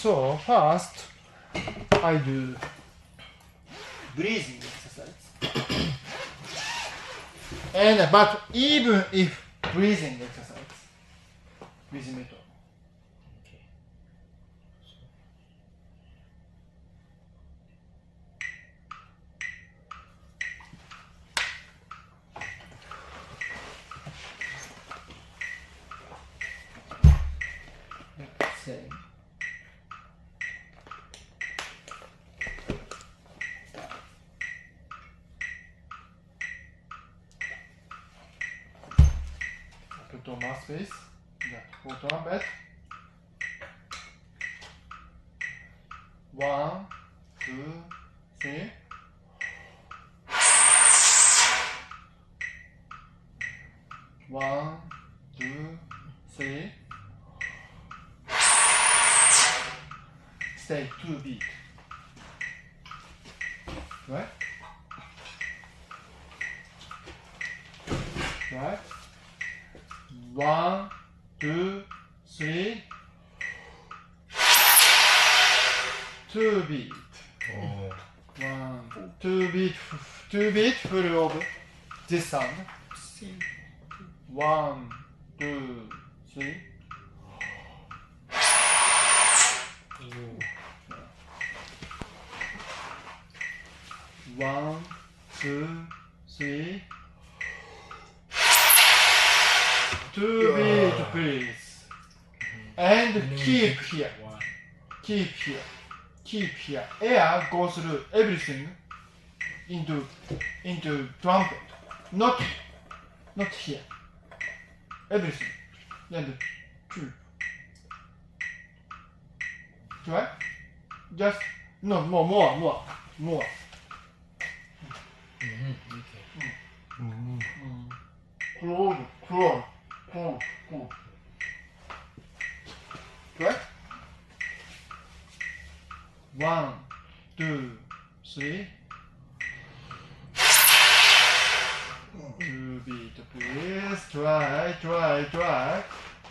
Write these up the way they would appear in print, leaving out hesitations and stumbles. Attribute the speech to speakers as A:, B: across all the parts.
A: So first, I do breathing exercise. But even if breathing exercise with metronome. Let's say. Put on mouthpiece, for trumpet. 1, 2, 3. One, two, three. Stay 2 beat. Right? Right? 1, 2, 3. 2 beat.
B: Oh.
A: 1, 2 beat. 2 beat full of this sound. 1, 2, 3. One, two, three. 2 beat, please. And keep here. Keep here. Keep here. Air goes through everything into trumpet. Not here. Everything. And two. Right? Just no more. Close. Right? 1, 2, 3. 2 beat, please. Try.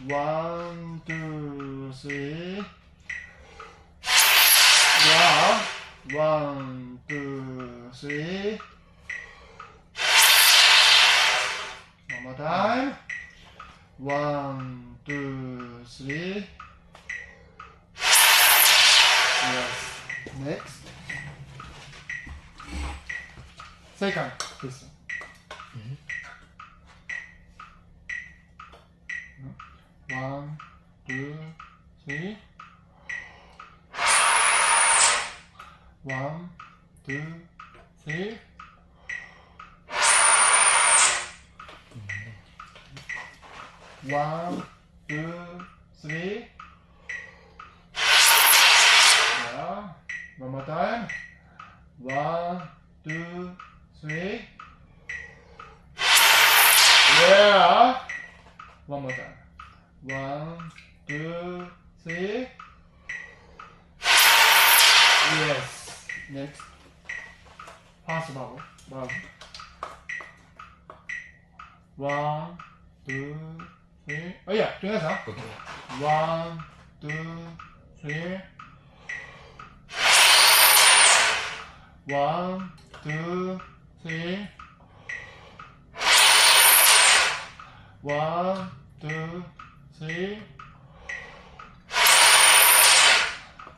A: 1, 2, 3. Yeah. 1, 2, 3. One more time. 1, 2, 3. Yes. Next. Second listen. 1, 2, 3. 1, 2, 3. 1, 2, 3. Yeah. One more time. 1, 2, 3. Yeah. One more time. 1, 2, 3. Yes. Next. First vowel. 1, 2, 3. Oh yeah, together.
B: Okay.
A: 1, 2, 3. 1, 2, 3. 1, 2, 3.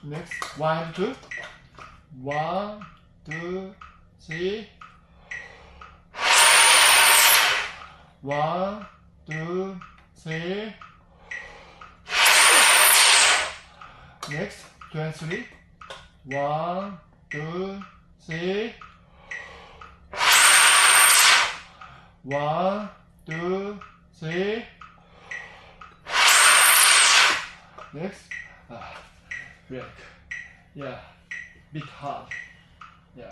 A: Next, 1, 2. 1, 2, 3. 1, 2, 3. Next, 23. 1, 2, 3. 1, 2, 3. Next, break. Yeah, bit hard. Yeah.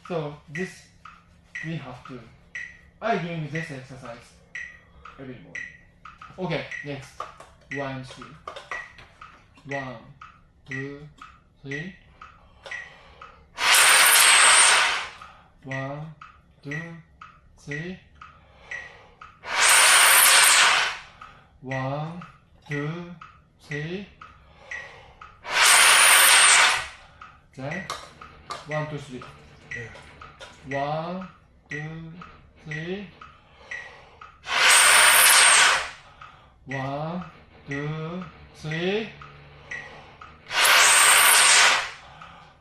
A: So this we have to. I'm doing this exercise every morning. Okay, next. 1, 3. 1, 2, 3. 1, 2, 3. 1, 2, 3. Then 1, 2, 3. 1, 2, 3. 1, 2, 3.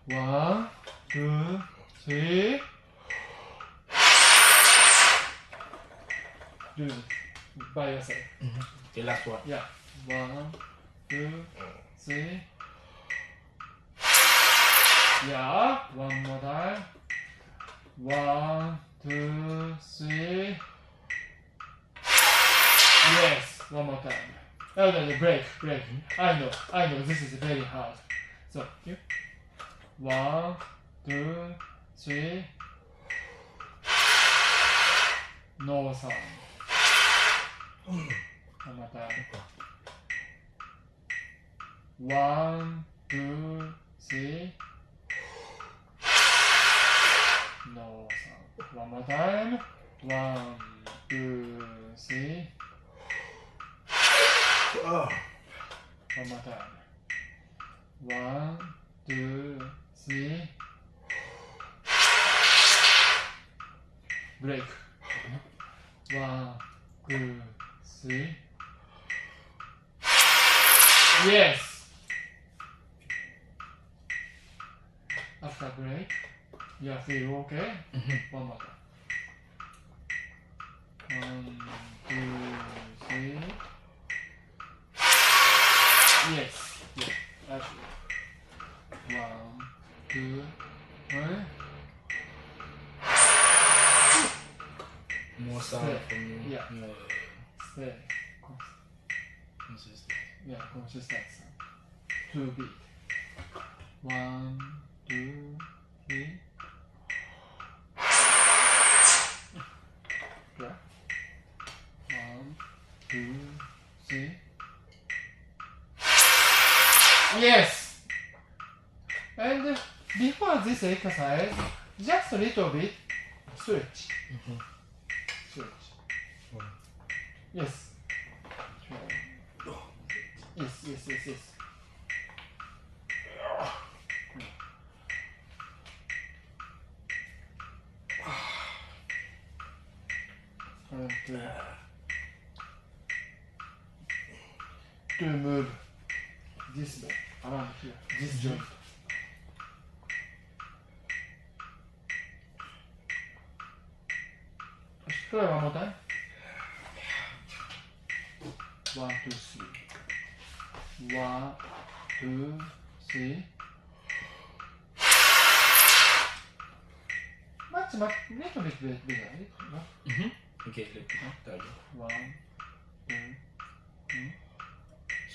A: 1, 2, 3. Do it by yourself.
B: Okay, last one.
A: Yeah. 1, 2, 3. Yeah. One more time. 1, 2, 3. Yes. One more time. Oh no, break. I know. This is very hard. So you. 1, 2, 3. No sound. One more time. 1, 2, 3. No sound. One more time. 1, 2, 3.
B: Oh.
A: One more time. 1, 2, 3. Break. 1, 2, 3. Yes. After break, you feel okay? One more time. 1, 2, 3. Yes. Actually. 1, 2, 3.
B: More sound from you.
A: Yeah. Stay.
B: Consistent.
A: Yeah, consistent sound. 2 beat. 1, 2, 3. Yeah. 1, 2, 3. Yes. And before this exercise, just a little bit stretch. Stretch. Yes. Yes. And to move this way around here, this joint. Try one more time. 1, 2, 3. 1, 2, 3. Much, little bit bigger.
B: Okay, let me tell you.
A: 1, 2, 3.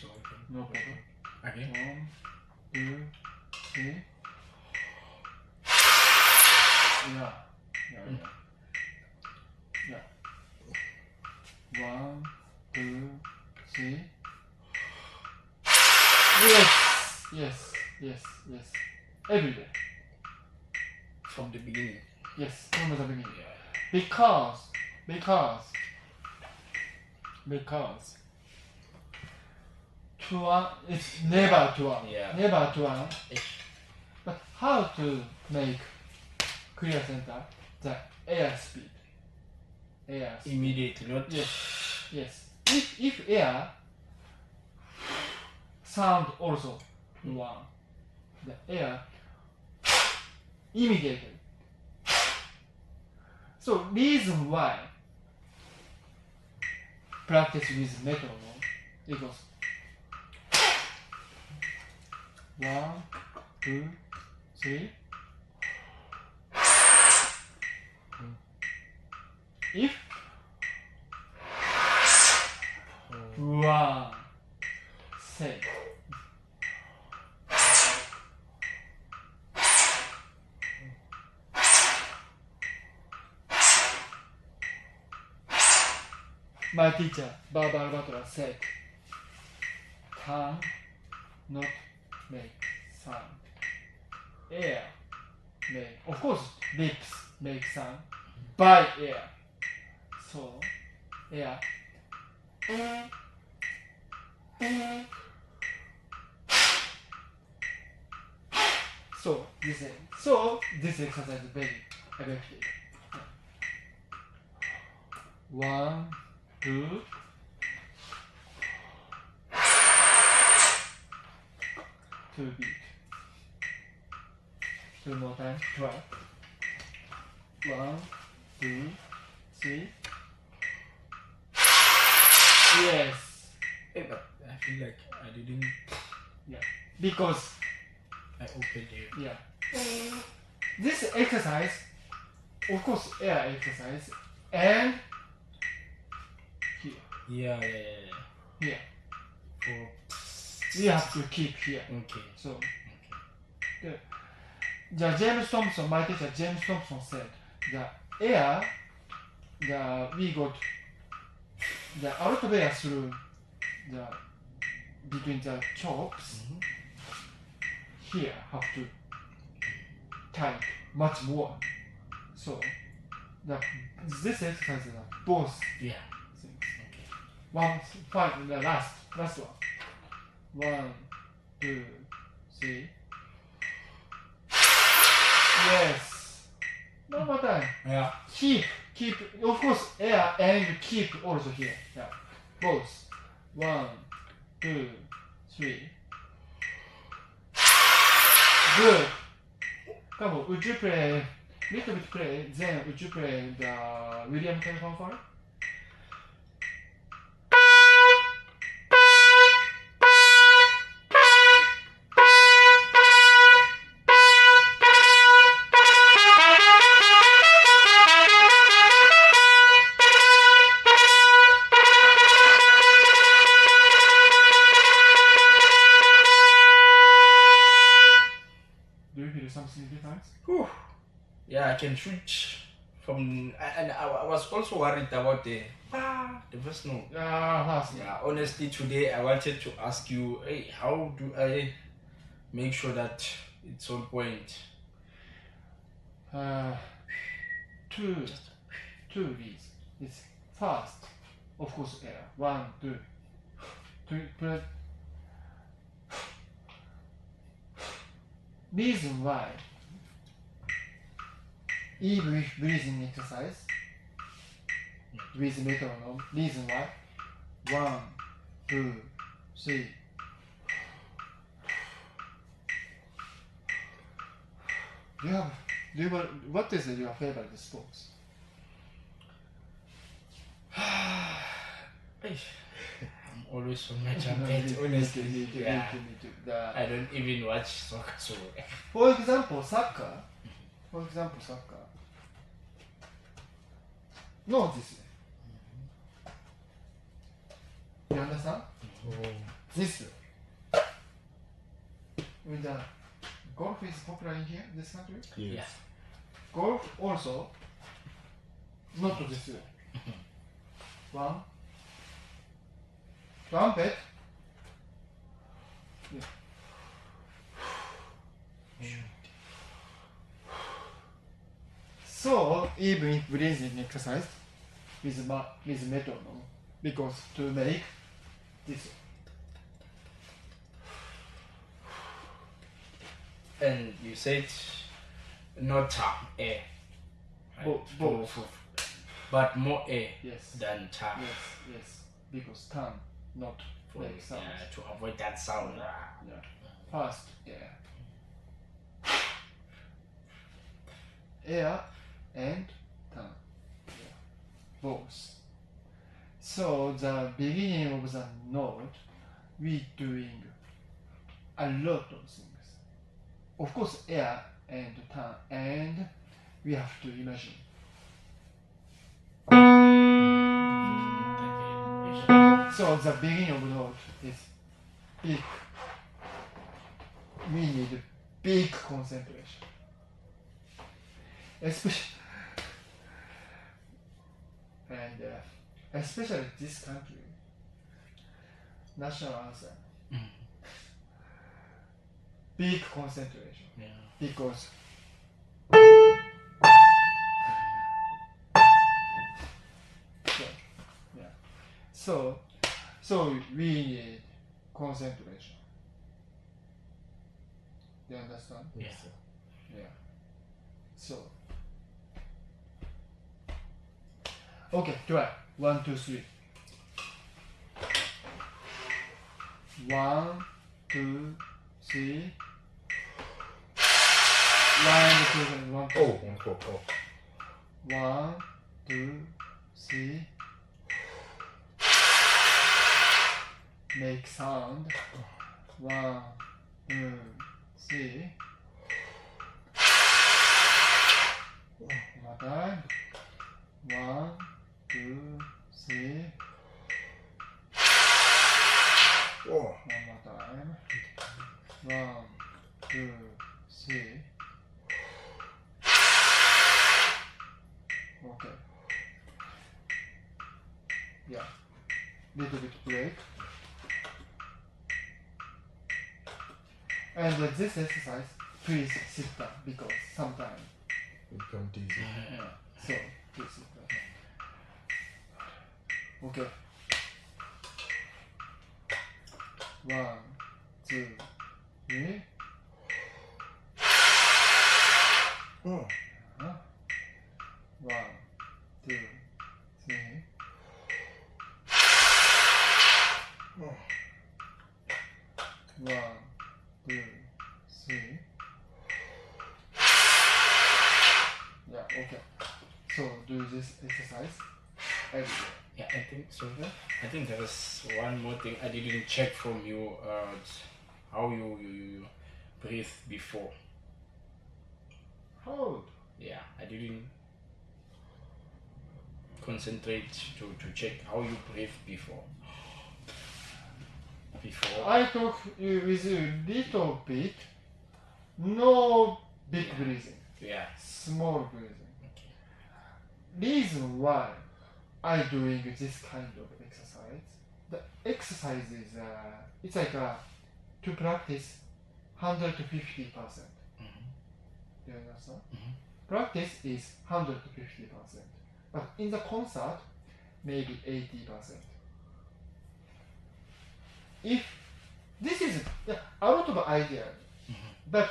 B: So, okay.
A: No problem.
B: Again.
A: 1, 2, 3. Yeah. 1, 2, 3. Yes. Every day.
B: From the beginning.
A: Yes, from the beginning.
B: Yeah.
A: Because to one, it's never to one.
B: Yeah.
A: Never to one. But how to make clear center? The air speed.
B: Immediately, not.
A: Yes. If air sound also one, the air immediately. So reason why practice with metronome equals 1, 2, 3. If 1, say. My teacher, Barbara Butler, said, tongue not make sound. Air make, of course, lips make sound by air. So, air. So this exercise is very effective. 1, 2, 2 beat. 2 more times. Try. 1, 2, 3. Yes.
B: Hey, but I feel like I didn't.
A: Yeah. Because
B: I opened it.
A: yeah. This exercise, of course, air exercise, and here,
B: Yeah.
A: here.
B: For
A: We have to keep here.
B: okay.
A: So, James Thompson, my teacher James Thompson said, the air, we got the out of air through the between the chops. Here have to type much more. So, this exercise is both
B: Yeah.
A: things.
B: Okay.
A: One, five, the last one. 1, 2, 3. Yes. One more time.
B: Yeah.
A: Keep. Of course, air and keep also here. Yeah. Both. 1, 2, 3. Good. Come on, would you play little bit play? Then would you play the William Tell fanfare? Do you feel something different?
B: Whew. Yeah, I can switch from, and I was also worried about the first note.
A: Yeah,
B: Yeah, honestly, today I wanted to ask you, hey, how do I make sure that it's on point?
A: Two beats. It's fast. Of course, air. 1, 2. But reason why, even with breathing exercise, with metronome, reason why, 1, 2, 3. What is your favorite sports?
B: I'm always on my trumpet, honestly.
A: Me too.
B: I don't even watch soccer, so
A: For example, soccer. No, this way. You understand? This way. When the golf is popular in here, this country,
B: yeah.
A: golf also not this way. 1. Trumpet. Yeah. So even if breathing exercise with metronome, because to make this.
B: And you said not air, right?
A: Both.
B: But more air
A: Yes.
B: than cha.
A: Yes. Because tongue not
B: For,
A: make sounds.
B: to avoid that sound.
A: Yeah. First air. Air and tongue. Yeah. Both. So the beginning of the note, we doing a lot of things. Of course, air and tongue, and we have to imagine. So the beginning of note is big. We need big concentration, especially this country national anthem. Big concentration,
B: Yeah.
A: because so we need concentration. You understand?
B: Yes.
A: Yeah. So. Okay, try. 1, 2, 3. 1, 2, 3. 1, 2, 3. 1, 2, 3.
C: Oh, 1, 4, 4.
A: 1, 2, 3. Make sound. 1, 2, 3. One more time. 1, 2, 3.
C: Oh.
A: One more time. 1, 2, 3. Okay. Yeah. Little bit break. And this exercise, please sit down because sometimes.
C: Become dizzy.
A: Yeah. So please sit down. Okay. 1, 2, 3.
C: Oh.
A: 1, 2, 3.
C: Oh.
A: 1, 2, 3. Yeah, okay. So do this exercise every day.
B: Yeah, I think so. I think there was one more thing I didn't check from you. How you breathe before.
A: How?
B: Yeah, I didn't concentrate to check how you breathe before.
A: I talk with you little bit, no big breathing,
B: Yeah.
A: small breathing.
B: Okay.
A: Reason why I doing this kind of exercise, the exercise is it's like to practice 150%.
B: Mm-hmm.
A: You understand?
B: Mm-hmm.
A: Practice is 150%, but in the concert, maybe 80%. If this is a lot of idea, but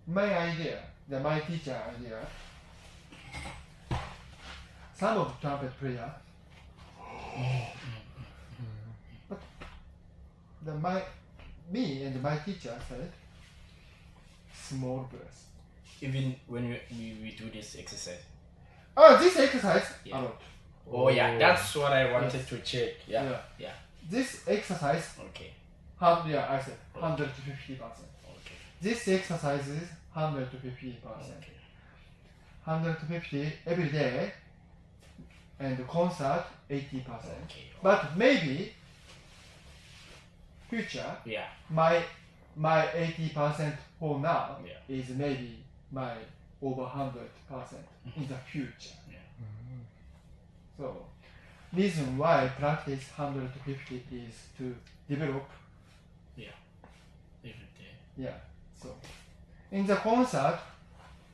A: my idea, my teacher idea, some of trumpet player, but me and my teacher said small breath.
B: Even when we do this exercise.
A: Oh, this exercise
B: Yeah.
A: a lot.
B: Oh yeah,
C: Oh.
B: that's what I wanted
A: Yes.
B: to check. Yeah. Yeah.
A: This exercise,
B: Okay.
A: I said 150%.
B: Okay.
A: This exercise is 150%.
B: Okay.
A: 150 every day, and concert 80%.
B: Okay.
A: But maybe future,
B: Yeah.
A: my 80% for now
B: Yeah.
A: is maybe my over 100% in the future.
B: Yeah.
A: So reason why practice 150 is to develop.
B: Every day.
A: Yeah. So in the concert,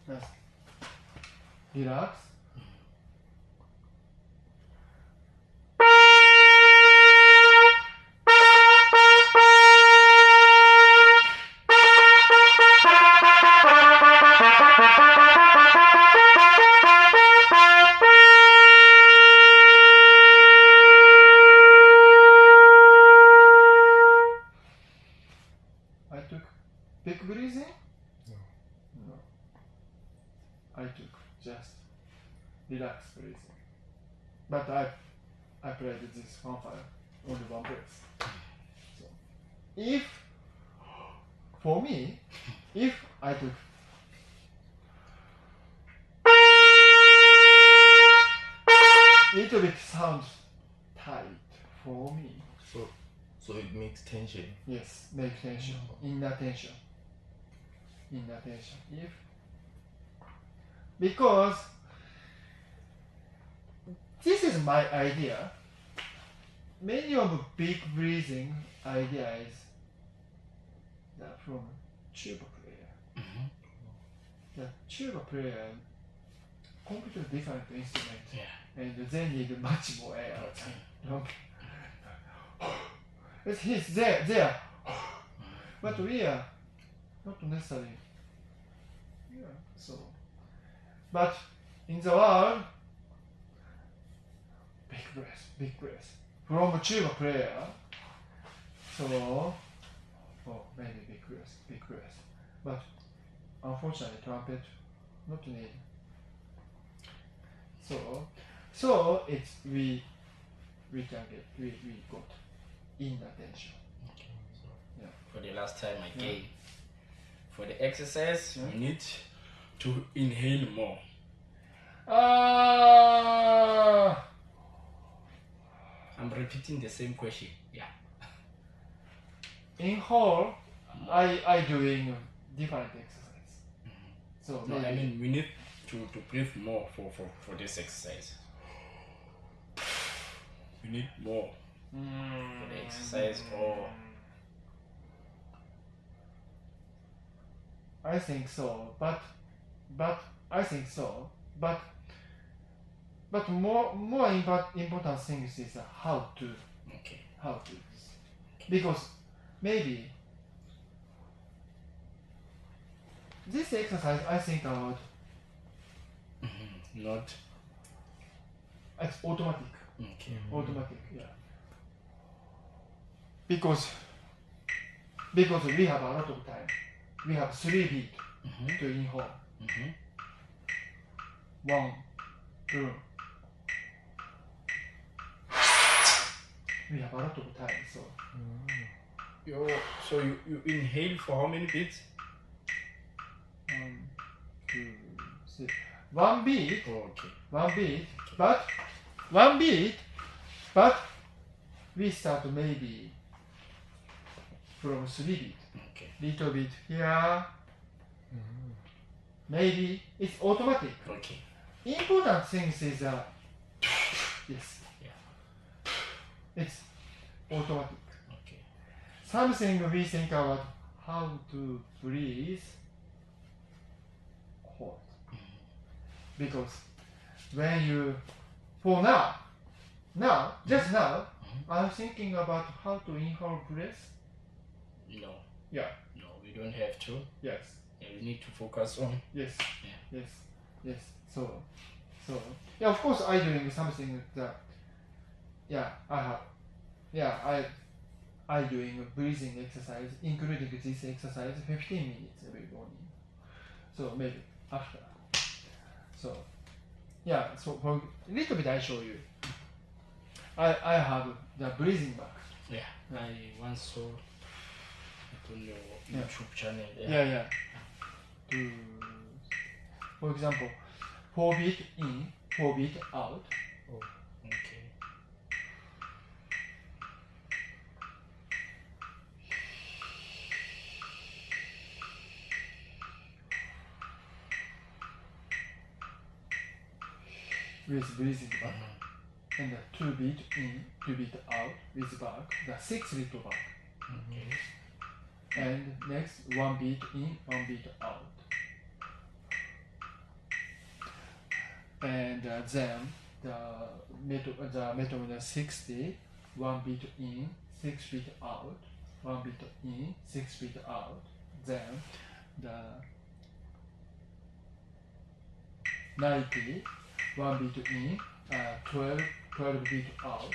A: just relax. I took big breathing? No. I took just relax breathing. But I played this fanfare only one breath. So if for me, if I took little bit sounds tight for me.
C: So it makes tension.
A: Yes, make tension, inner tension. If because this is my idea. Many of big breathing ideas are from tuba player. The tuba player completely different instrument, and they need much more air. It's there. But we are not necessarily. Yeah, so. But in the world, big breath. From a tuba player, so, maybe big breath. But unfortunately, trumpet, not need. So it's we got inattention.
B: Okay. So
A: Yeah.
B: for the last time I
A: Yeah.
B: gave, for the exercise,
A: Yeah.
B: you need to inhale more. I'm repeating the same question. Yeah.
A: In whole, I doing different exercise. So
B: No,
A: maybe
B: I mean we need to breathe more for this exercise. We need more for the exercise, or
A: I think so, but I think so, but more important things is how to
B: okay.
A: because maybe this exercise I think about
B: Not
A: it's automatic.
B: okay.
A: Automatic, yeah. Because we have a lot of time. We have 3 beats to inhale. 1, 2. We have a lot of time, so
B: So you inhale for how many beats?
A: 1, 2, 3. 1 beat,
B: Oh, okay.
A: 1 beat, but 1 beat, but we start maybe from 3 beat.
B: Okay.
A: Little bit here. Maybe it's automatic.
B: Okay.
A: Important things is yes.
B: Yeah.
A: It's automatic.
B: Okay.
A: Something we think about how to breathe hold. Because when you for now just now I'm thinking about how to inhale breath.
B: No.
A: Yeah.
B: No, we don't have to.
A: Yes.
B: Yeah, we need to focus on.
A: Yes.
B: Yeah.
A: Yes. So yeah, of course I doing something that I doing a breathing exercise, including this exercise 15 minutes every morning. So maybe after. So yeah, so for a little bit I show you. I have the breathing back.
B: Yeah. I once saw it on your YouTube channel.
A: Yeah. For example, 4 beat in, 4 beat out.
B: Oh, okay.
A: With breathing back. And the 2 beat in, 2 beat out with back, the 6 little back.
B: Okay.
A: And next 1 beat in, 1 beat out. And then the metronome 60, 1 beat in, 6 beat out, 1 beat in, 6 beat out. Then the 90, 1 beat in, 12 beat out.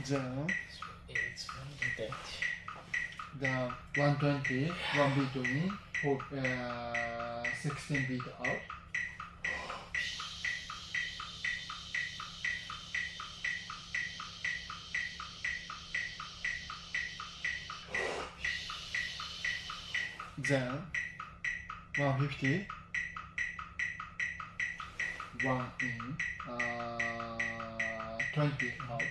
A: Then
B: It's 120.
A: the 120, 1 beat in, 16 beat out. Then 150, 1 in, 20 out.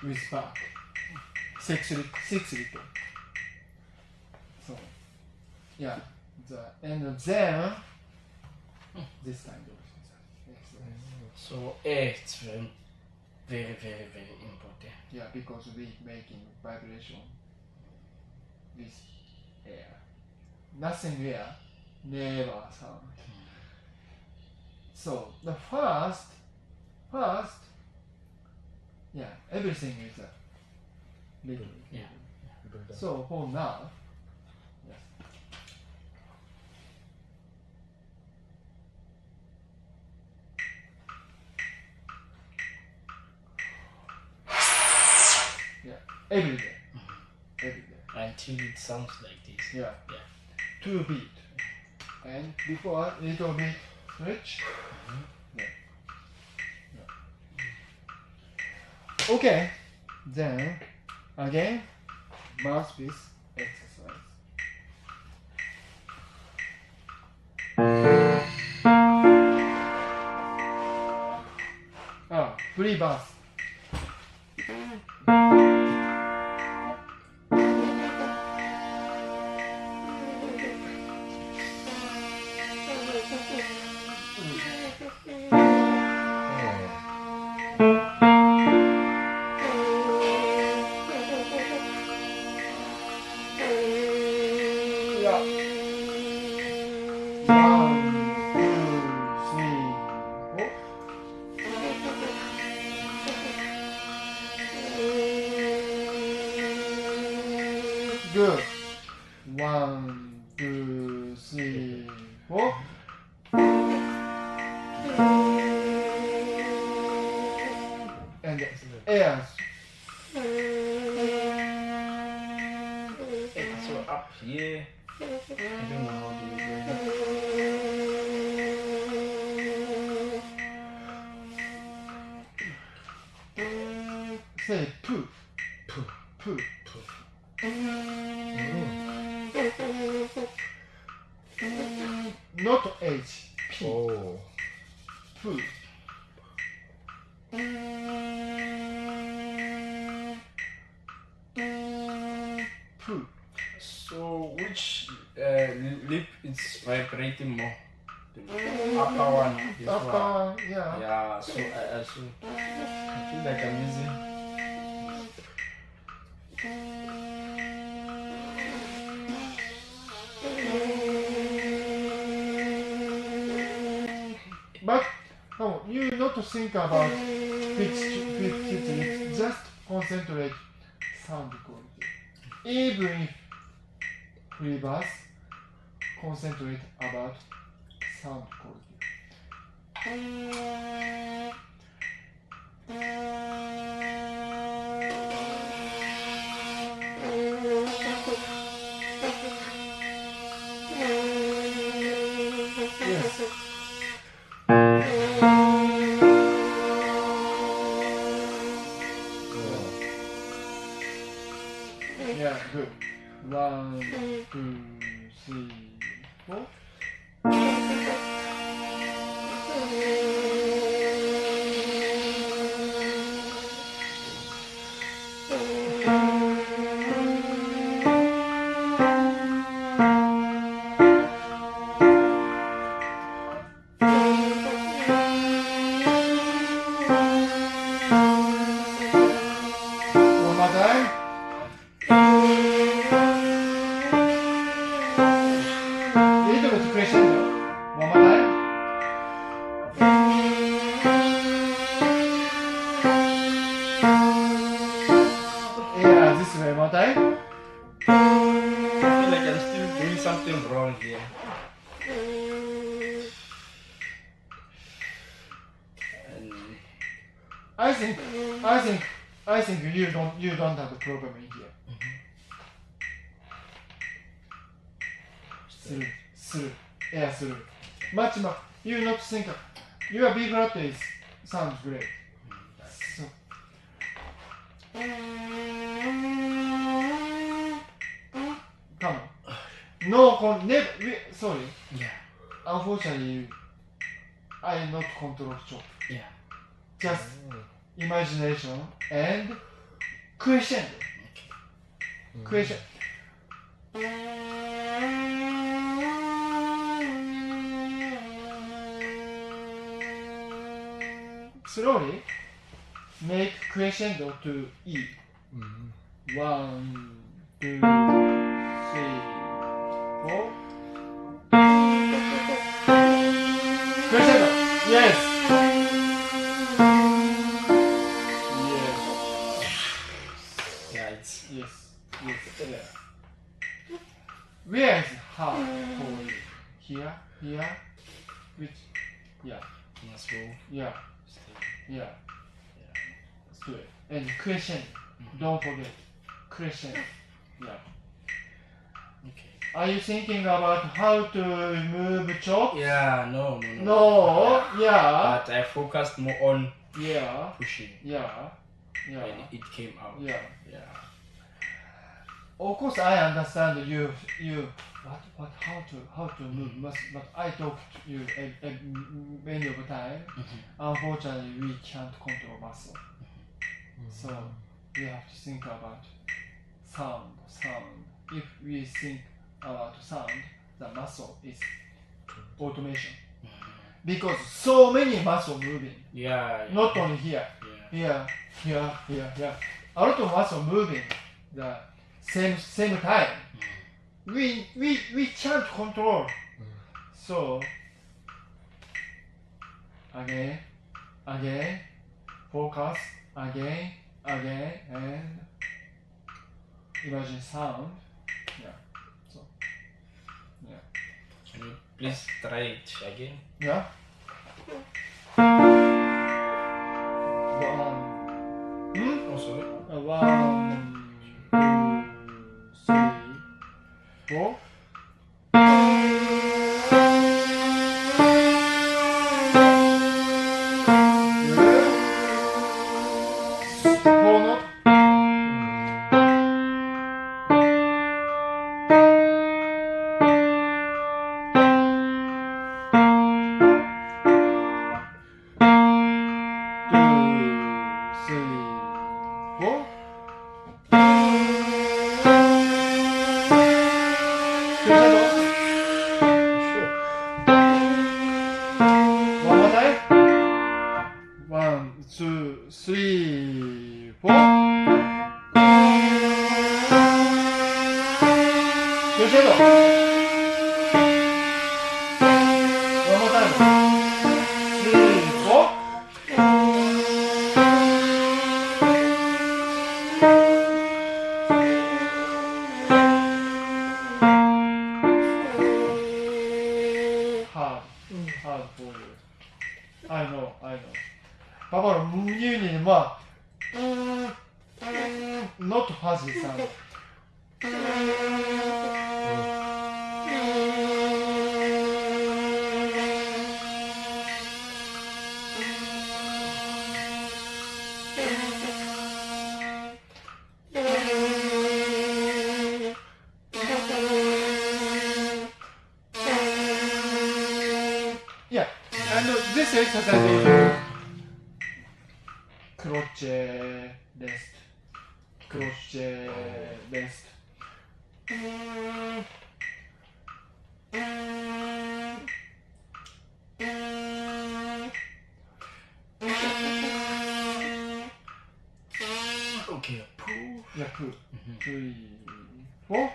A: With back, 6 little. So yeah, and then this kind of exercise.
B: So it's very, very, very, very important.
A: Yeah, because we making vibration with air. Nothing air, never sound. So the first, yeah, everything is a little.
B: Yeah.
A: So for now, yes. Yeah, every day, every day.
B: Until it sounds like this.
A: Yeah.
B: Yeah.
A: 2 beat. And before little bit switch. Yeah. Yeah. Okay. Then again mouthpiece exercise. Free bass. Good. 1, 2, 3, 4. And airs.
B: So up here, I don't know how do you do it.
A: Say poo.
C: Poo.
A: Poo. Not H. P.
C: Oh.
A: Poo. Poo.
B: So which lip is vibrating more? The upper one. This one.
A: Upper, yeah.
B: Yeah. So I feel like I'm using.
A: But no, you not to think about pitch, just concentrate sound quality. Even if free bass, concentrate about sound quality. Yes. Yeah, good. 1, 2, 3, 4. One more time. Little bit crescendo. One more time. Yeah, this way. One more time.
B: I feel like I'm still doing something wrong here. And
A: I think you don't have a problem in here. Through, yeah, through. Much. You not think your B flat is sounds great. So. Come on. No, never. Sorry.
B: yeah,
A: Unfortunately, I not control chop.
B: yeah.
A: Just imagination and crescendo. Crescendo. slowly make crescendo to E. 1, 2, 3, 4. Crescendo. Yes.
B: Yeah, it's
A: Yes. Yes. Yeah. Where is hard for you? Here. Here. Which? Yeah.
B: must go
A: Yeah.
B: stay.
A: Yeah. Let's do it. And crescendo. Don't forget. Crescendo. Yeah.
B: Okay.
A: Are you thinking about how to remove chop?
B: Yeah, no.
A: No. Yeah.
B: But I focused more on
A: Yeah.
B: pushing
A: Yeah. Yeah.
B: when it came out.
A: Yeah.
B: Yeah.
A: Of course, I understand you. How to move, but I talk to you many of the time. Unfortunately, we can't control muscle, so we have to think about sound. If we think about sound, the muscle is automation because so many muscle moving.
B: Yeah.
A: Not only here,
B: Yeah.
A: here. A lot of muscle moving the same time. We can't control. So again, focus again, and imagine sound. Yeah. So yeah.
B: Can you please try it again?
A: Yeah.
B: Oh, sorry.
A: 1, 2, 3, 4. Four note. Hard for you. I know. パパの無入にね、まあ、not fuzzy sound. Yeah, and this exercise is crochet, rest.
B: Okay, pull.
A: Yeah, pull. 3, 4.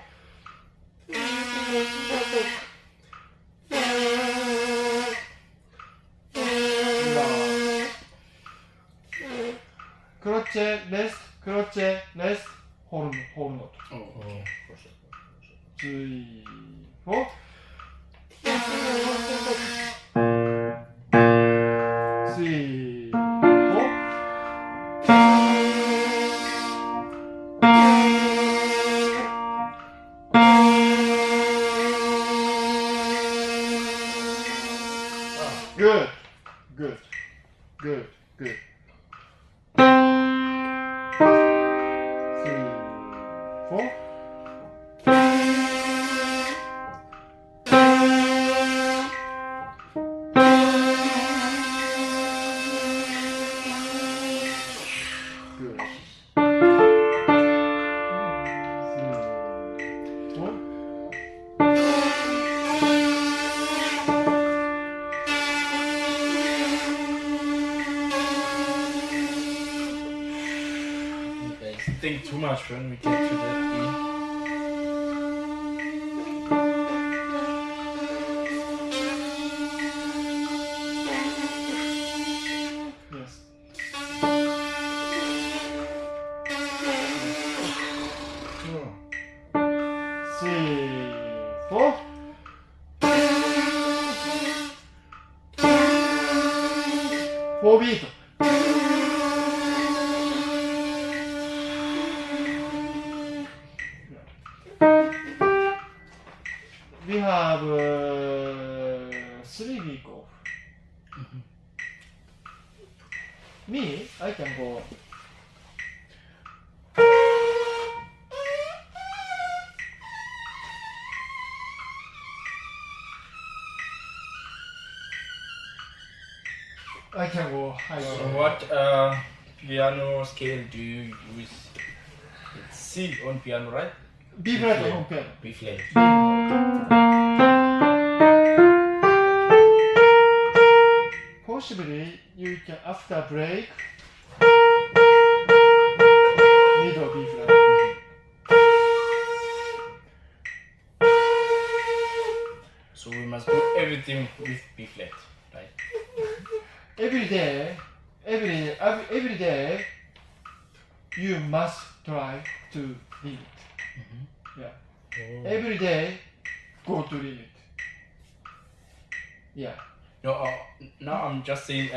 A: Crochet, rest, hold note.
B: Oh, okay.
A: 3, 4. 3, 4. Good. 3, 4. Good. 3, 4.
B: too much when we get to that E.
A: Yes. Three, four. Four beat. We have 3 week off. Me, I can go. I can go higher.
B: So what piano scale do you use? It's C on piano, right?
A: B flat on piano.
B: B flat.
A: Possibly you can after break middle B flat.
B: So we must do everything with B flat, right?
A: Every day, you must try to limit. Yeah.
C: Oh.
A: Every day, go to limit. Yeah.
B: No, now I'm just saying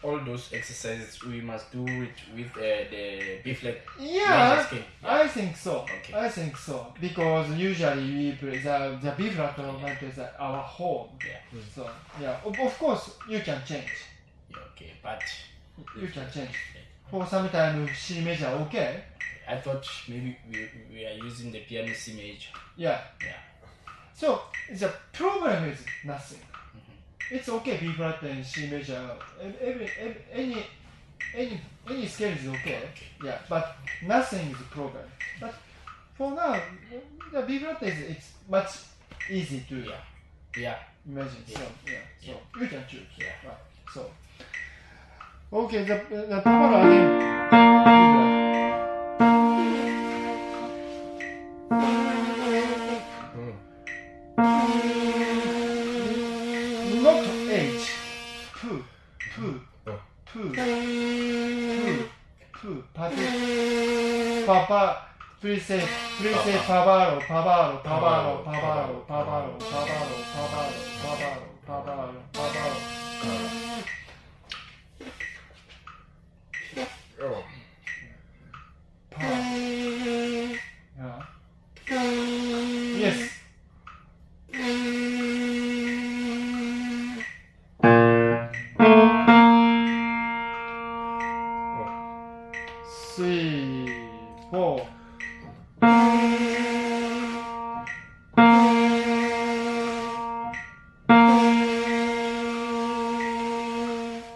B: all those exercises we must do it with the B flat major
A: Yeah,
B: scale.
A: I think so.
B: Okay.
A: I think so because usually we play the B flat movement is our home.
B: Yeah.
A: So yeah, of course you can change.
B: Yeah, okay, but
A: You can change. For some time C major, okay.
B: I thought maybe we are using the piano C major.
A: Yeah.
B: Yeah.
A: So the problem is nothing. It's okay B flat and C major. Any scale is okay. Yeah, but nothing is a problem. But for now, the B flat is it's much easy to
B: Yeah. Yeah.
A: imagine.
B: Yeah.
A: So yeah, so you can choose.
B: Yeah.
A: Right. So okay, the power again. Not H. Poo. Poo.
C: Oh.
A: Poo. Poo. Poo. Papa. Please say Pavaro, Pavaro, Pavaro, Pavaro, Pavaro, Pavaro, Pavaro, Pavaro, Pavaro, Pavaro.
C: Oh.
A: Pa. Yeah. Yes. Three, four.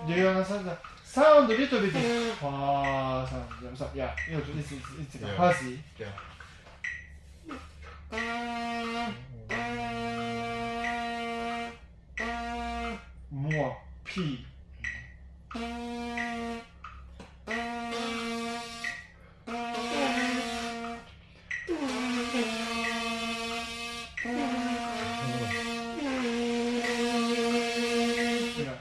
A: Do you understand the sound a little bit? Sound. Yeah, it's
C: Yeah.
A: fuzzy.
C: Yeah.
A: More P. Yeah.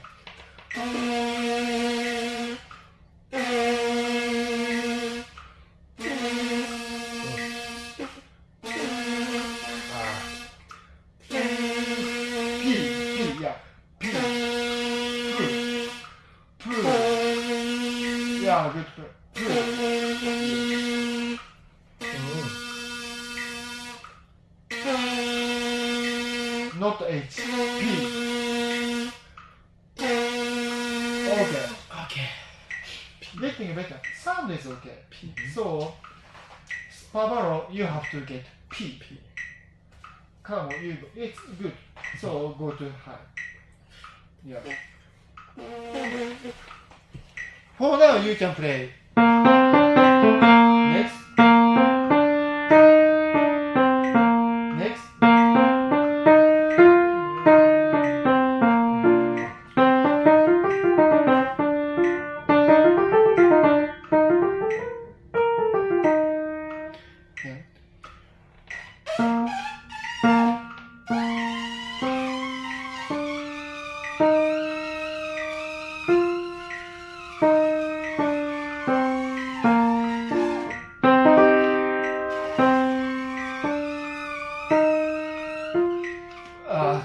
A: Yeah. P. Yeah, good. Not H. P. Okay.
B: Okay.
A: Getting better. Sound is okay. P. So, Pavaro, you have to get P. Come on, it's good. So go to high. Yeah. For now, you can play. Next. Next.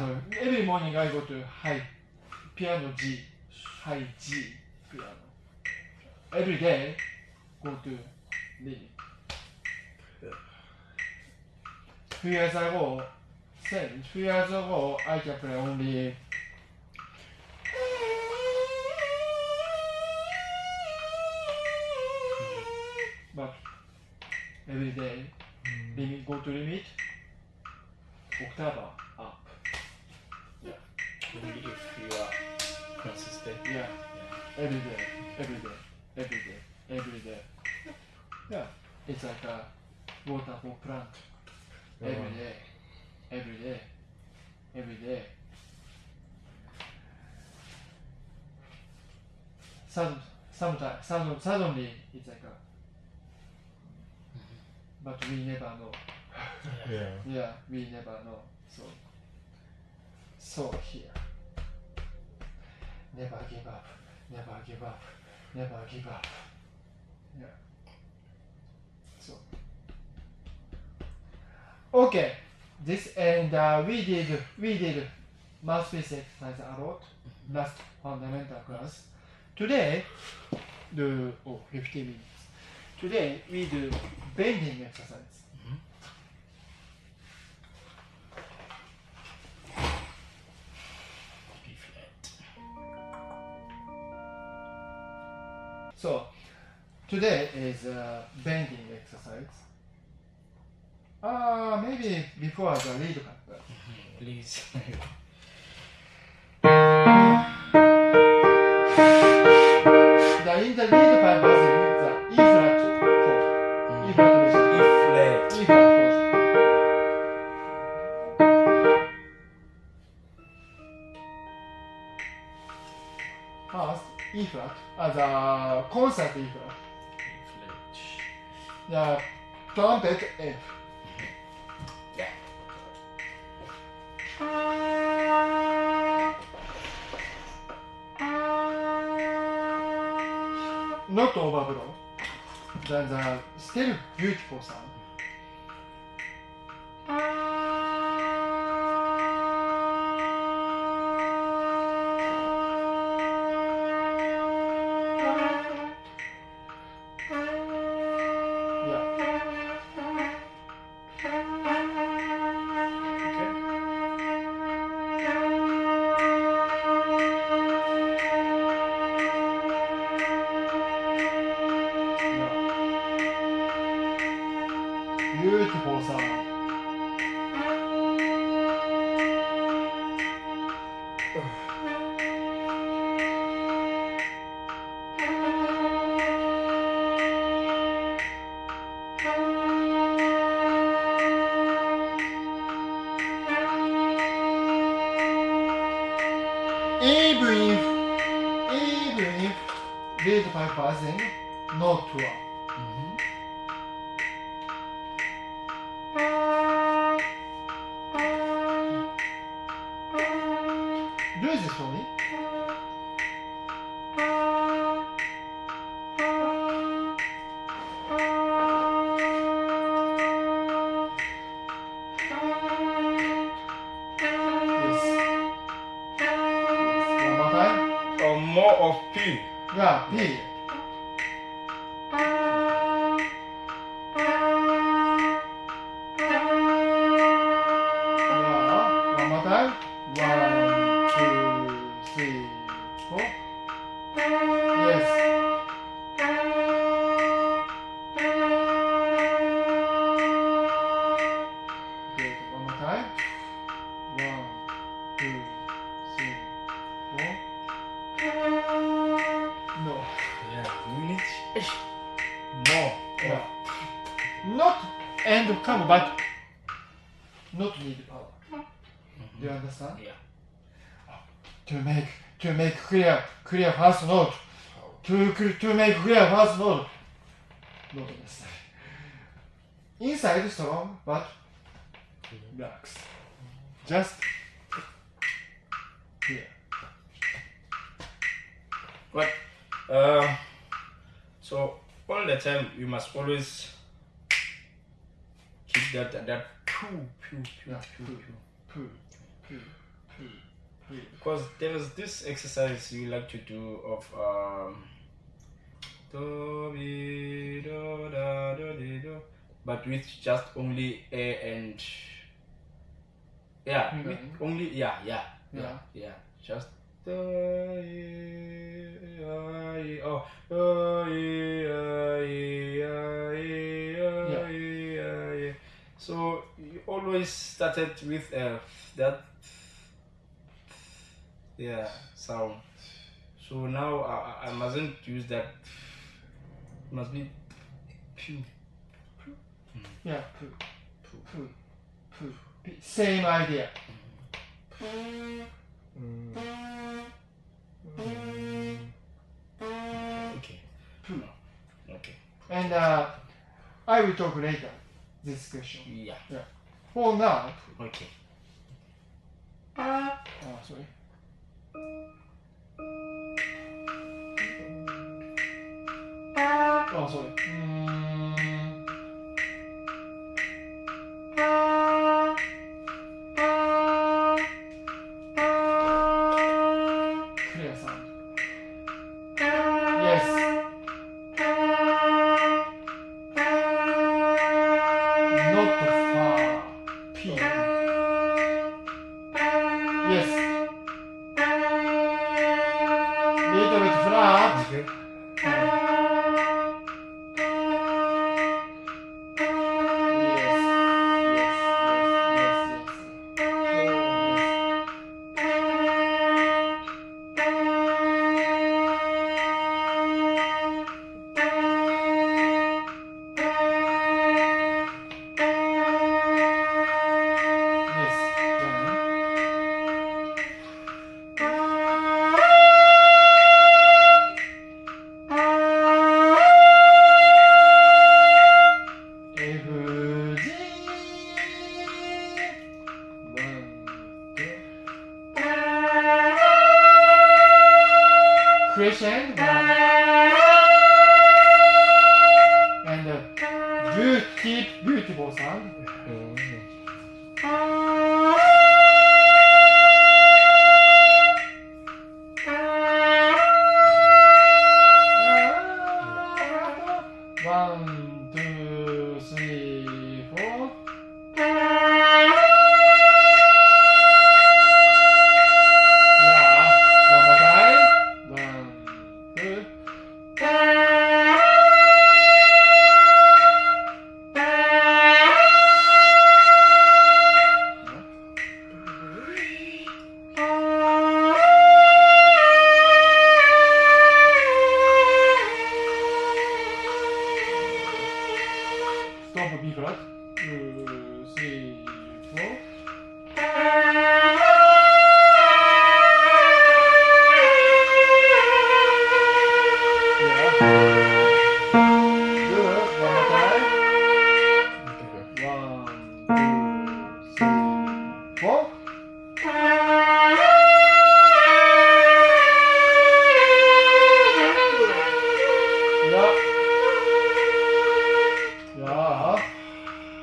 A: So every morning I go to high piano G, high G piano. Every day go to limit. Few years ago, I can play only but every day limit, go to limit, octave up.
B: Only if you are consistent.
A: Yeah, every day, every day, every day, every day. Yeah, it's like a water for plant. Every day, every day, every day. Suddenly it's like a, but we never know.
C: Yeah.
A: Yeah, we never know. So here. Never give up, never give up, never give up. Yeah. So. Okay. This and we did mouthpiece exercise a lot last fundamental class. Today, 15 minutes. Today we do bending exercise.
B: B flat.
A: So today is bending exercise. Maybe before the lead part.
B: Please.
A: In the lead part was the E flat chord. E flat measure.
B: E flat.
A: E flat chord. First, E flat as a concert E flat.
B: E flat.
A: The trumpet F.
B: Yeah.
A: Not overblow. Then the still beautiful sound. Beautiful sound. Even if lead pipe sing, not tour. Do this for me. One more time.
B: Or more of P.
A: Yeah, P. One more time. 1, 2, 3, 4. Yes. Good. One more time. 1, 2, 3, 4. No.
B: Yeah, we need more.
A: Yeah. Not and come back. Not need power. Do you understand?
B: Yeah.
A: To make clear first note. To make clear first note. Not necessary. Inside strong, but relax. Just here.
B: But so all the time you must always keep that pew.
A: Yeah, poo.
B: Because there is this exercise you like to do of do, be, do, da, do, di, do, but with just only A and yeah, with only yeah, just do, oh, so you always started with that sound. So now I mustn't use that. It must be pew.
A: Yeah, poo. Same idea.
B: Okay.
A: Poo.
B: Okay.
A: And I will talk later this question.
B: Yeah.
A: For now,
B: Okay.
A: sorry. Sorry. Clear sound. Yes. Not far. P. Yes. Little bit flat.
C: Okay.
A: Crescendo and beautiful sound. One, two, three, four. One more time. One, two. Stop B flat. 2, 3, 4. Good. One more time. 1, 2, 3, 4.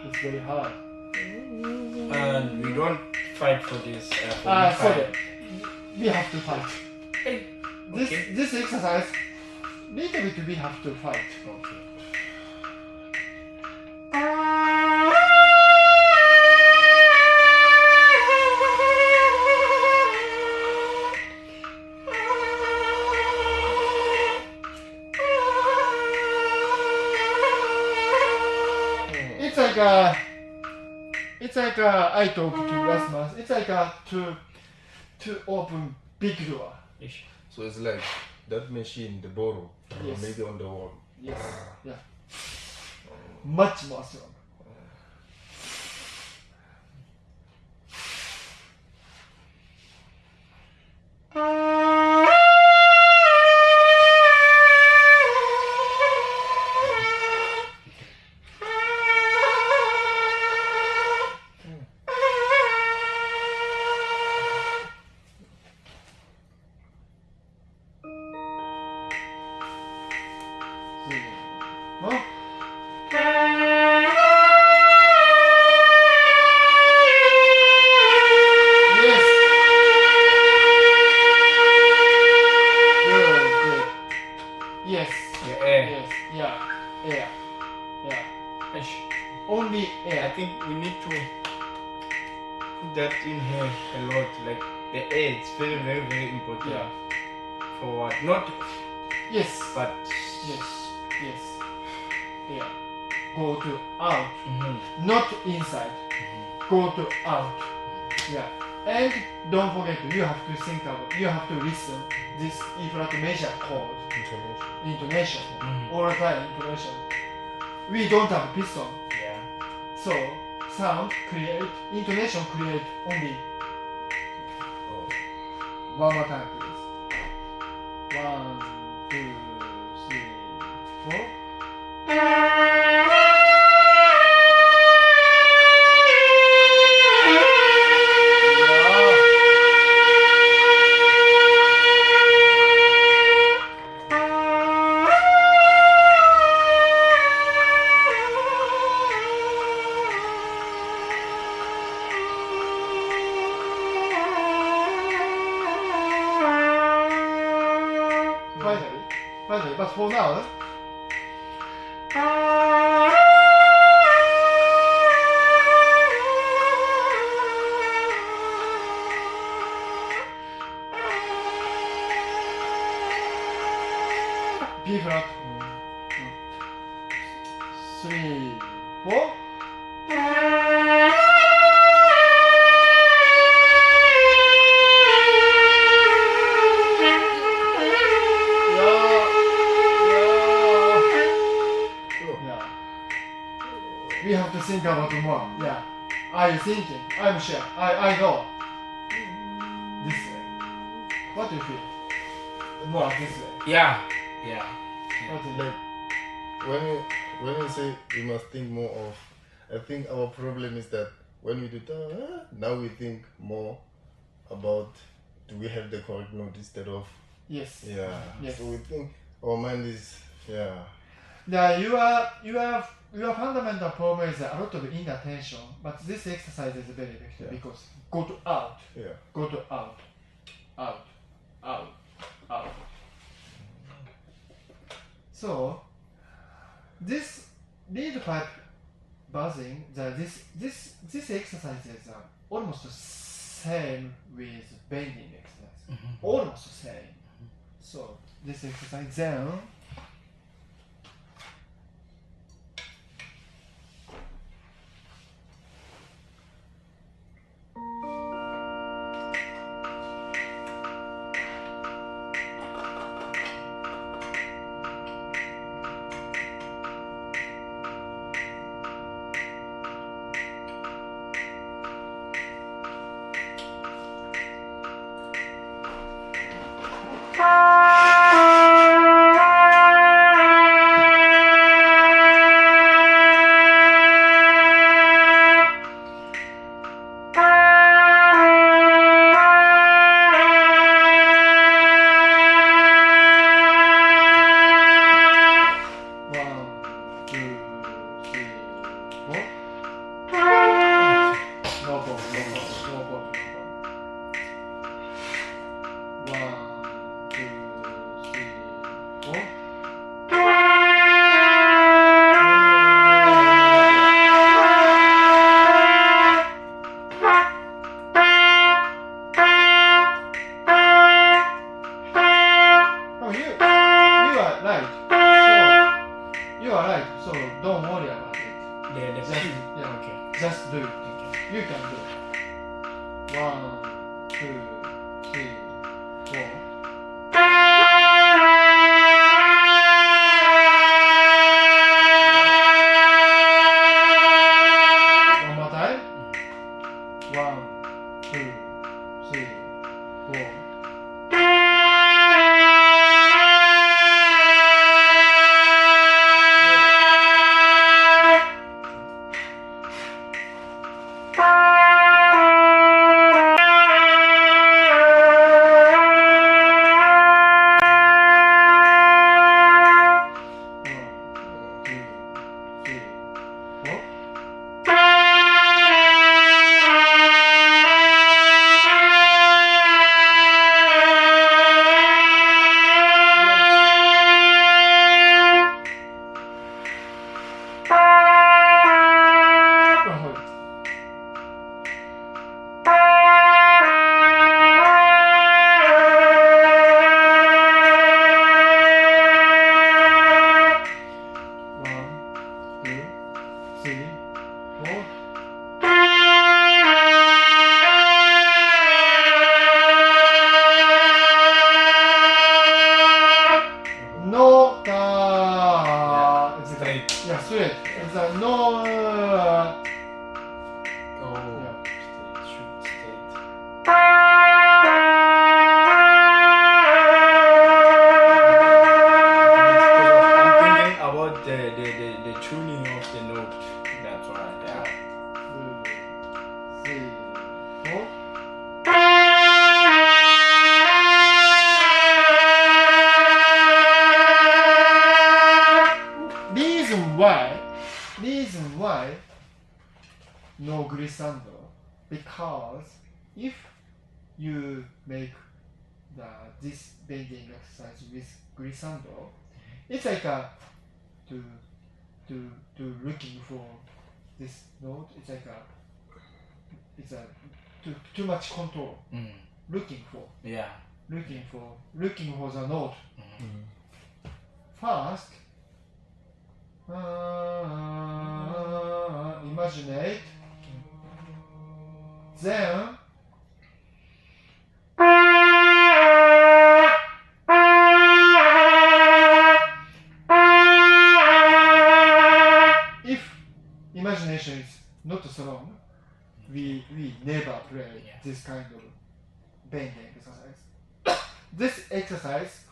A: It's very hard.
B: And we don't fight for this.
A: Sorry. We have to fight.
B: Okay.
A: This exercise, little bit we have to fight.
B: Okay.
A: It's like I talked to last month. It's like to open big door.
C: So it's like that machine, the borrow,
A: Yes.
C: maybe on the wall.
A: Yes. Yeah. Much more strong. Huh?
B: put that in here a lot. Like the air, it's very, very, very important.
A: Yeah.
B: For what? Not,
A: Yes.
B: but
A: Yes. Yes. Yeah. Go to out.
B: Mhm.
A: Not inside. Go to out. Yeah. And don't forget, you have to think about, you have to listen this E flat major chord intonation.
B: Mhm.
A: All the time intonation. We don't have piston.
B: Yeah.
A: So sound create, intonation create only. One more time, please. 1, 2, 3, 4. Finally, but for now, B flat, 3, 4. Yeah. We have to think about more. Yeah. Are you thinking? I'm sure. I know. This way. What do you feel? More this way.
B: Yeah. Yeah.
A: What do you
C: Like when you say we must think more of, I think our problem is that when we do now we think more about do we have the correct note instead of
A: Yes.
C: yeah.
A: Yes.
C: So we think our mind is
A: Your fundamental problem is a lot of inattention, but this exercise is very effective because go to out, go to out, out, out, out. So this lead pipe buzzing, this exercises are almost the same with bending exercise, almost the same. So this exercise then. Just do it. You can do it. 1, 2, 3, 4. One more time. 1, 2, 3, 4. glissando, because if you make this bending exercise with glissando, it's like to looking for this note. It's like it's too much control. Looking for
B: Yeah.
A: looking for the note.
C: Mm.
A: First, imagine. Then if imagination is not strong, we never play
B: Yeah.
A: this kind of bending exercise. This exercise,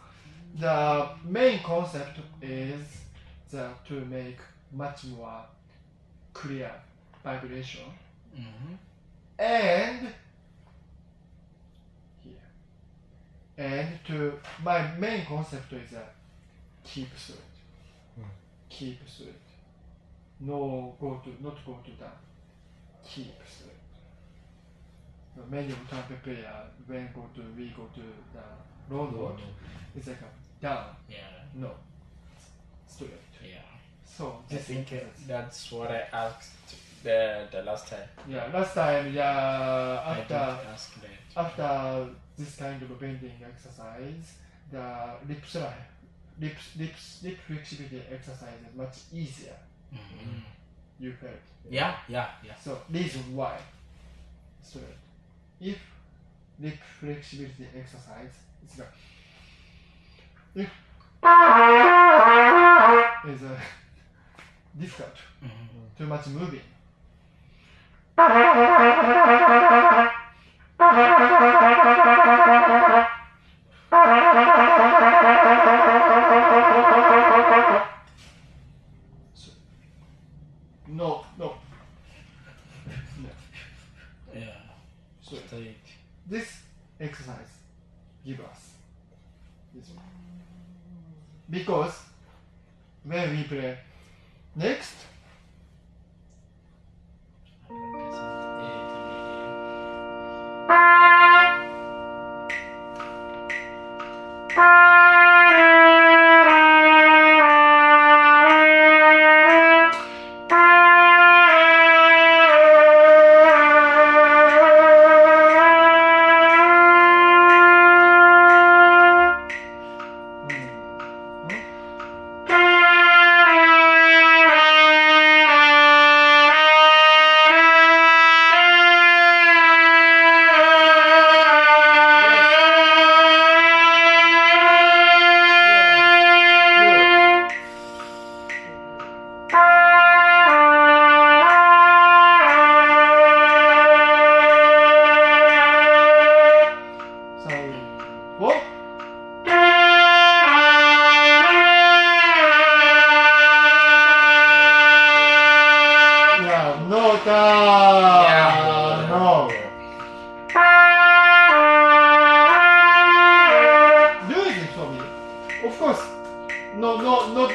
A: the main concept is to make much more clear vibration, and here, and my main concept is keep straight, keep straight, not go to down, keep straight. So many of trumpet player when we go to the low note, it's like a down,
B: Yeah.
A: no, straight.
B: Yeah.
A: So
B: I
A: this
B: think
A: exercise.
B: that's what I asked the last time.
A: Yeah, last time,
B: I did
A: after
B: ask that.
A: after this kind of bending exercise, the lip flexibility exercise is much easier. You felt.
B: Yeah.
A: So reason why. So if lip flexibility exercise is is difficult, too much moving. So, no.
B: Yeah.
A: So
B: Straight.
A: this exercise give us this one. Because when we play next,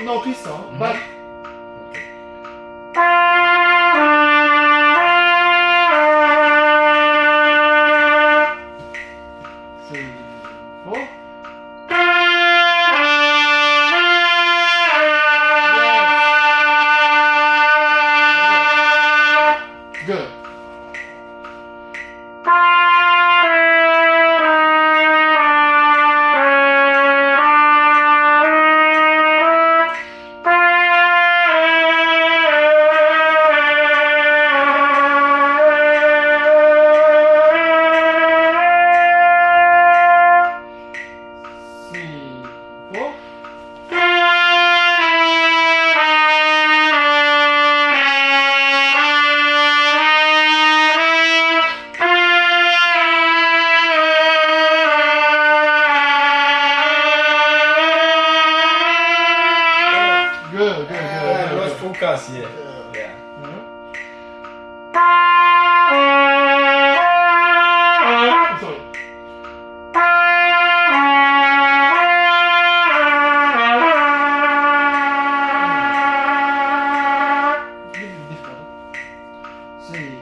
A: no piston, but three, four. Good. Three, four. Good, good,
B: I
A: good,
B: lost
A: good.
B: focus, yeah. Yeah.
A: Sorry. Little difficult. Three,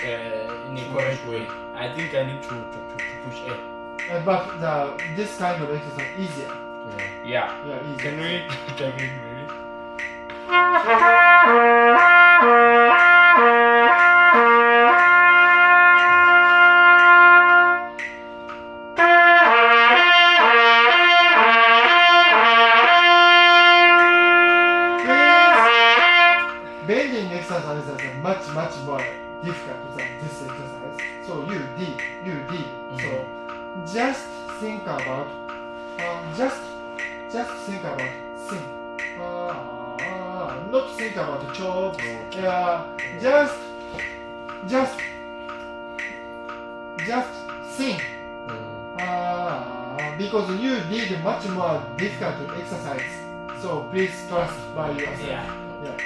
B: in a correct way. I think I need to push A.
A: But this kind of exercise easier.
B: Yeah.
A: Yeah, easier.
B: Can we check it maybe?
A: Bending exercise is much more difficult than this exercise. So you did. So just think about, just think about sing. Not think about chop. Yeah, just sing. Because you did much more difficult exercise. So please trust by yourself.
B: Yeah.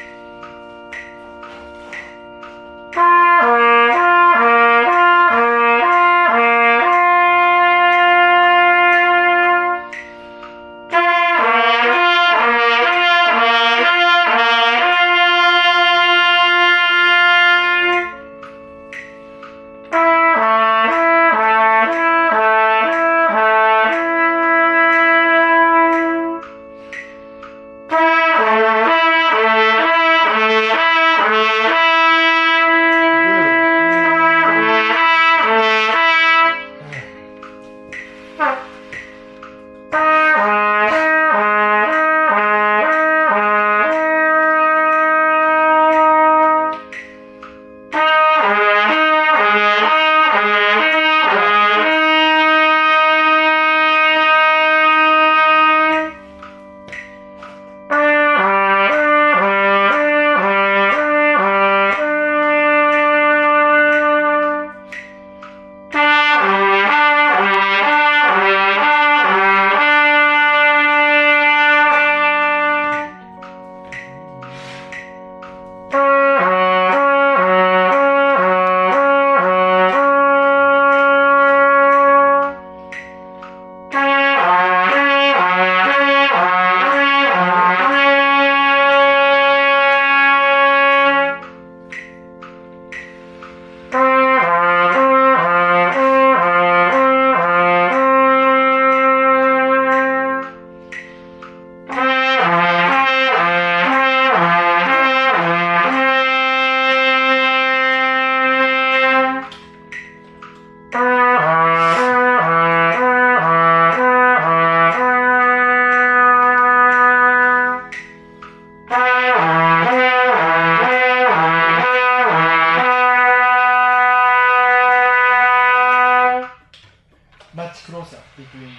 A: Much closer between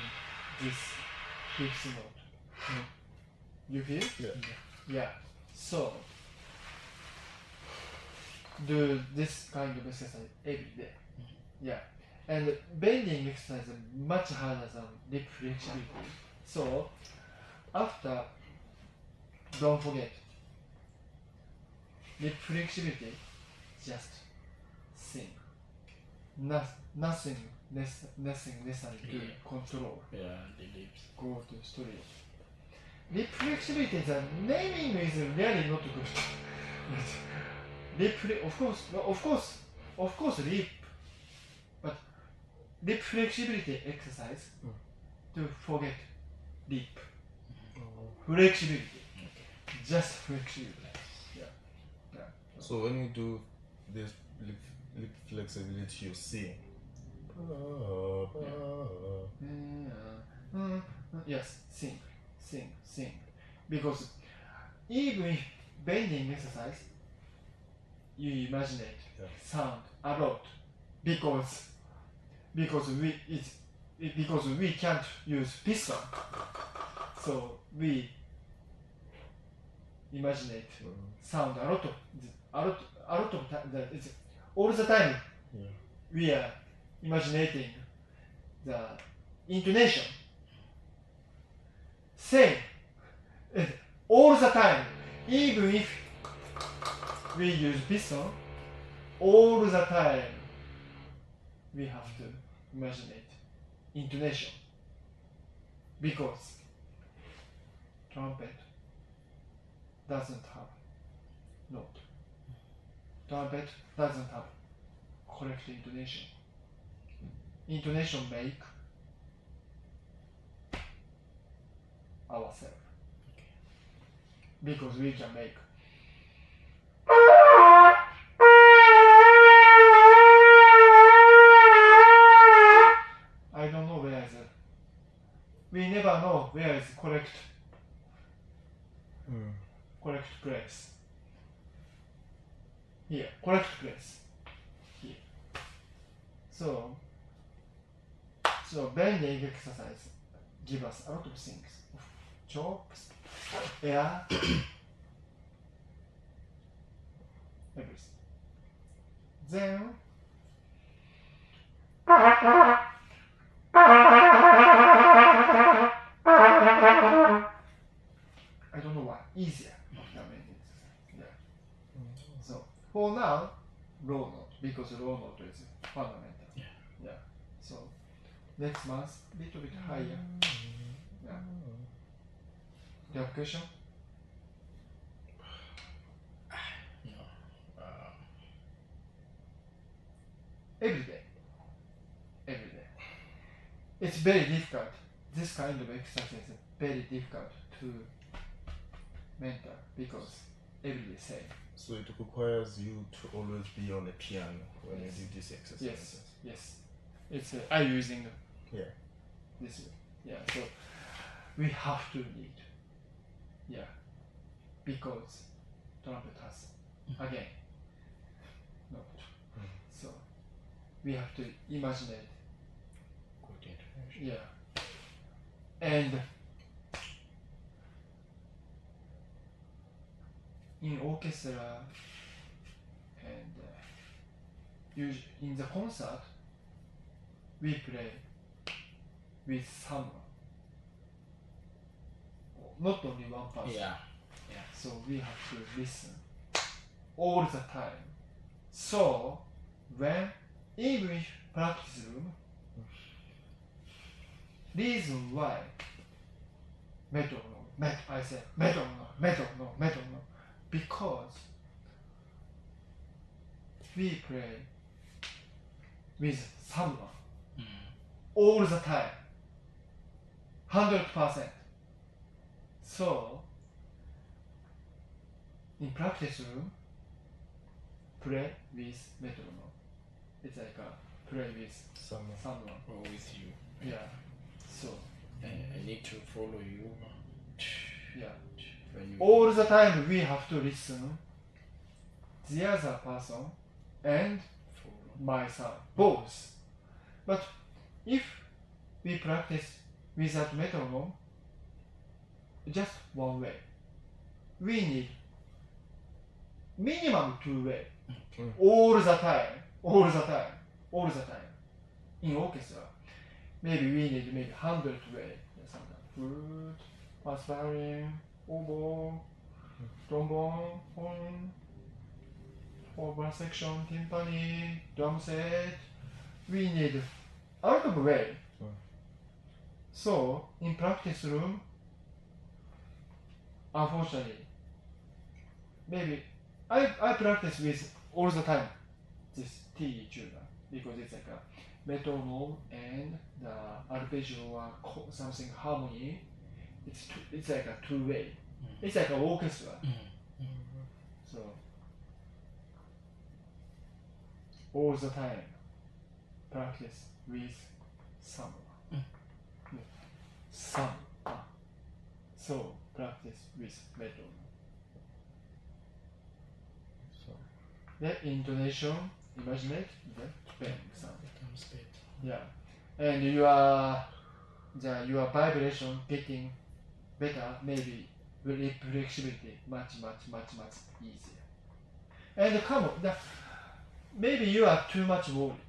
A: this fifth note. You feel? Yeah. So do this kind of exercise every day. Yeah. And bending exercise is much harder than lip flexibility. So after, don't forget, lip flexibility, just sing. Nothing necessary to control.
B: Yeah, the lips.
A: Go to straight. Lip flexibility, the naming is really not good. Of course, lip. But lip flexibility exercise to forget lip. Flexibility. Just flexibility. Yeah.
C: So when you do this lip flexibility, you sing.
A: Yes, sing. Because even if bending exercise, you imagine sound a lot because we can't use piston, so we imagine sound a lot of time. It's all the time. We are imagining the intonation. Same all the time, even if we use piston, all the time we have to imagine intonation, because trumpet doesn't have note. Trumpet doesn't have correct intonation. Intonation make ourselves. Because we can make I don't know where is it. We never know where is correct place. Here, correct place. Here. So bending exercise give us a lot of things. Chops, air, everything. Then I don't know why. Easier. Yeah. So for now, low note because low note is fundamental. Yeah. So next month, little bit higher. Yeah. Do you have a question?
B: No.
A: Every day. Every day. It's very difficult. This kind of exercise is very difficult to mentor because every day same.
C: So it requires you to always be on the piano when you do this exercise.
A: Yes. It's I'm using this way. Yeah. So we have to need. Yeah. Because trumpet has again note. So we have to imagine it.
B: Good information.
A: Yeah. And in orchestra and usually in the concert, we play with someone, not only one person.
B: Yeah.
A: So we have to listen all the time. So when even if practice room, reason why metronome, I say metronome, because we play with someone all the time, 100%. So in practice room, play with metronome. It's like a play with someone.
B: Or with you.
A: Yeah. So
B: I need to follow you.
A: yeah.
B: When you
A: All the time we have to listen the other person and
B: follow.
A: myself, both. But if we practice without metronome, just one way, we need minimum 2 way, all the time. In orchestra, maybe we need 100 way. Sometimes flute, bass violin, oboe, trombone, horn, for brass section, timpani, drum set. We need a lot of way. So in practice room, unfortunately, maybe I practice with all the time this T tuner because it's like a metronome and the arpeggio or something harmony. It's like a 2 way. It's like an orchestra. So all the time practice with someone. So practice with metronome. The intonation, imagine it, the bang sound. Yeah, and your vibration getting better, maybe flexibility much easier. And come on, maybe you are too much worry.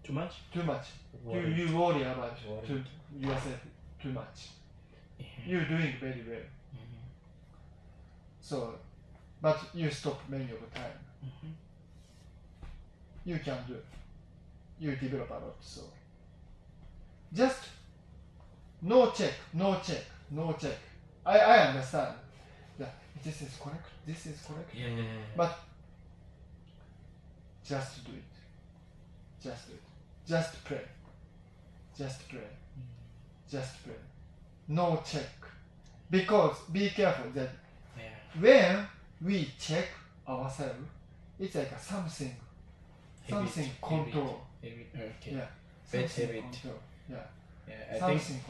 B: Too much?
A: You worry about yourself too much. You're doing very well. So, but you stop many of the time. You can do. You develop a lot. So, just no check. I understand that this is correct.
B: Yeah.
A: But just do it. Just do it. Just pray. Just pray. Just pray. No check. Because be careful that when we check ourselves, it's like something control.
B: Habit. Okay.
A: Yeah.
B: Bad
A: Something
B: habit.
A: control. Yeah.
B: Yeah,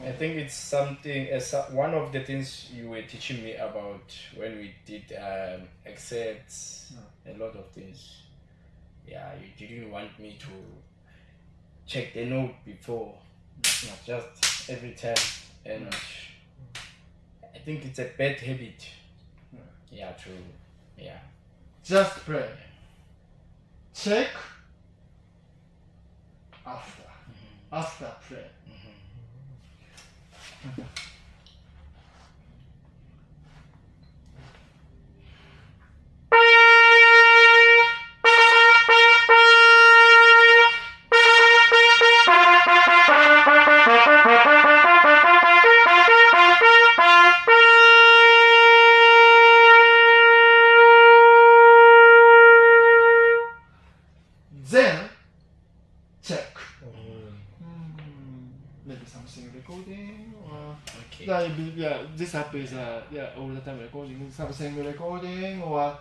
B: I think it's something. One of the things you were teaching me about when we did accepts a lot of things. Yeah, you didn't want me to check the note before, not just every time, and I think it's a bad habit. Yeah, true. Yeah.
A: Just pray. Check after. After pray. Then check. Maybe something recording or
B: Okay.
A: yeah, this app is all the time recording something recording or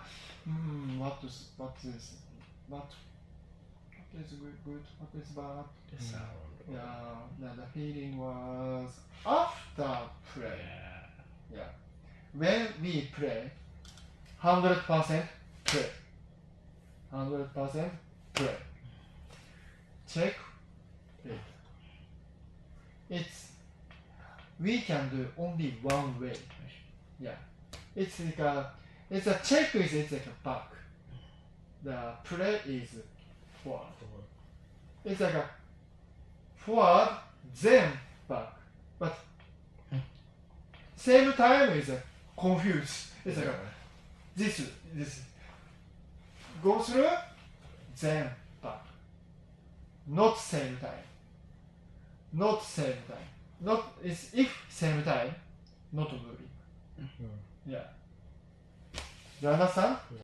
A: what is what is good, what is bad.
B: The sound.
A: Yeah, the feeling was after pray. Yeah. When we pray, 100% pray. 100% pray. Check it. We can do only one way. Yeah. It's a check is it's like a back. The pray is forward. It's like a forward, then back. But same time is confused. It's like this go through, then back. Not same time. Not same time. Not it's if same time, not moving. Yeah. You understand?